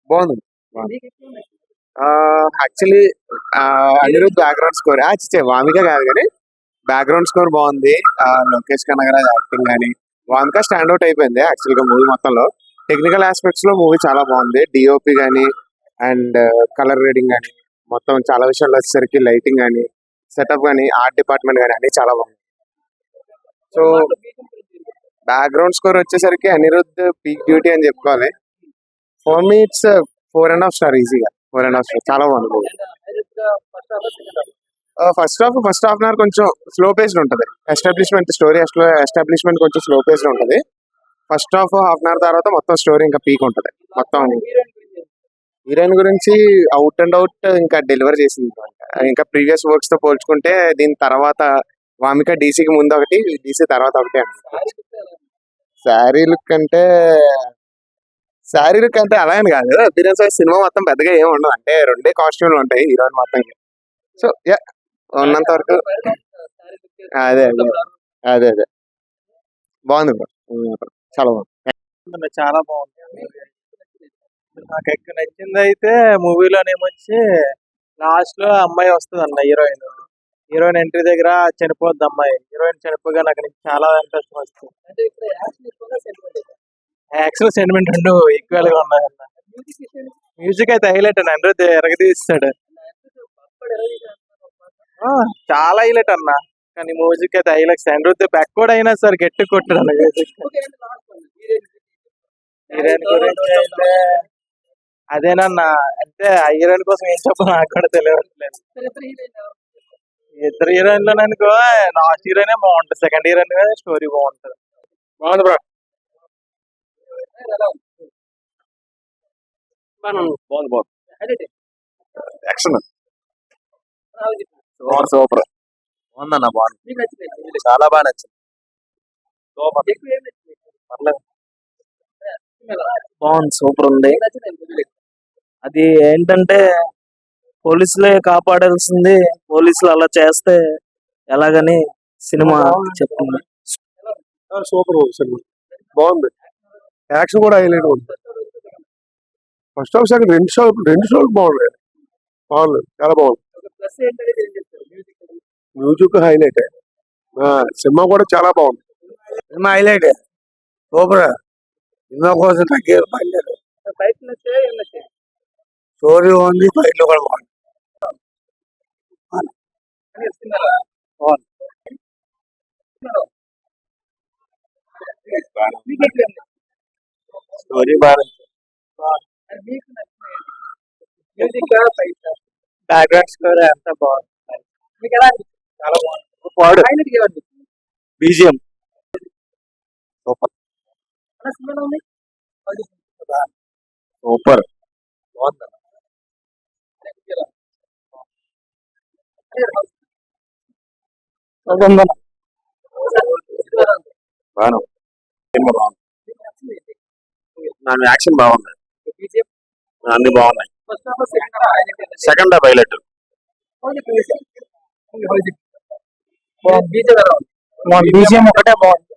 బాగుంది. Actually Anirudh background score Vamika కాదు కానీ బ్యాక్గ్రౌండ్ స్కోర్ బాగుంది. లోకేష్ కనగరాజ్ యాక్టింగ్ కానీ వామిక స్టాండ్ అవుట్ అయిపోయింది యాక్చువల్ గా మూవీ మొత్తంలో. టెక్నికల్ ఆస్పెక్ట్స్ లో మూవీ చాలా బాగుంది. డిఓపి కానీ అండ్ కలర్ రీడింగ్ కానీ మొత్తం చాలా విషయాల్లో వచ్చేసరికి లైటింగ్ కానీ సెటప్ కానీ ఆర్ట్ డిపార్ట్మెంట్ కానీ అన్ని చాలా బాగుంది. సో బ్యాక్గ్రౌండ్ స్కోర్ వచ్చేసరికి అనిరుద్ పీక్ డ్యూటీ అని చెప్పుకోవాలి. ఫర్ మీ ఇట్స్ 4.5 స్టార్ ఈజీగా. 4.5 స్టార్ చాలా బాగుంది movie. First half an hour కొంచెం స్లో పేస్డ్ ఉంటుంది. స్టోరీ ఎస్టాబ్లిష్మెంట్ కొంచెం స్లో పేస్డ్ ఉంటుంది. ఫస్ట్ హాఫ్ అన్ అవర్ తర్వాత మొత్తం స్టోరీ ఇంకా పీక్ ఉంటుంది. మొత్తం హీరోయిన్ గురించి అవుట్ అండ్ అవుట్ ఇంకా డెలివర్ చేసింది. ఇంకా ప్రీవియస్ వర్క్స్ తో పోల్చుకుంటే దీని తర్వాత వామిక డీసీకి ముందు ఒకటి, డీసీ తర్వాత ఒకటి అండి. శారీ లుక్ అంటే అలా అని కాదు. అపీరెన్స్ వైజ్ సినిమా మొత్తం పెద్దగా ఏమి ఉండదు. అంటే 2 కాస్ట్యూమ్లు ఉంటాయి హీరోయిన్ మొత్తం. సో ఉన్నంత వరకు అదే అదే అదే బాగుంది బ్రో. చాలా బాగుంది. చాలా బాగుంది. నాకు ఎక్కువ నచ్చింది అయితే మూవీలోనేమొచ్చి లాస్ట్ లో అమ్మాయి వస్తుంది అన్న, హీరోయిన్ ఎంట్రీ దగ్గర చనిపోద్ది అమ్మాయి. హీరోయిన్ చనిపోగా నాకు చాలా ఇంట్రెస్ట్ వస్తుంది. యాక్చువల్ సెంటిమెంట్ రెండు ఈక్వల్ గా ఉన్నాయన్న. మ్యూజిక్ అయితే హైలైట్ అన్న, అనిరుద్ ఎరగదీస్తాడు. చాలా హైలైట్ అన్న. కానీ మ్యూజిక్ అయితే హైలైట్స్. అనిరుద్ బ్యాక్వర్డ్ అయినా సరే గట్టి కొట్టాడు అన్న మ్యూజిక్. హీరోయిన్ గురించి అయితే అదేనన్నా, అంటే ఆ హీరోయిన్ కోసం ఏం చెప్పాలో నాకు కూడా తెలియట్లేదు. ఇద్దరు హీరోయిన్లు అనుకో, లాస్ట్ హీరోయినే బాగుంటుంది, సెకండ్ హీరోయిన్ స్టోరీ బాగుంటుంది. బాగుంది బ్రో. సూపర్ బాగుందన్న. బాగుంది, చాలా బాగా నచ్చింది. బాగుంది, సూపర్ ఉంది. అది ఏంటంటే పోలీసులే కాపాడాల్సింది, పోలీసులు అలా చేస్తే ఎలాగని సినిమా చెప్తుంది. సూపర్ సినిమా బాగుంది. యాక్షన్ కూడా హైలైట్ ఉంది. ఫస్ట్ హాఫ్ సెకండ్ రెండు షోలు బాగున్నాయి. చాలా బాగుంది. Music highlight. సినిమా కూడా చాలా బాగుంది. Cinema highlight, super. సినిమా కోసం తగ్గేది పనిలేదు. స్టోరీ ఉంది, ఫైట్లు కూడా బాగుంది. స్టోరీ బాగా బ్యాక్గ్రౌండ్ స్కోర్ అంతా బాగుంది. చాలా బాగుంది. బీజిఎం సూపర్ సూపర్ యాక్షన్ బాగుంది, అన్ని బాగున్నాయి. Second half highlight. బీజిఎం ఒకటే బాగుంది.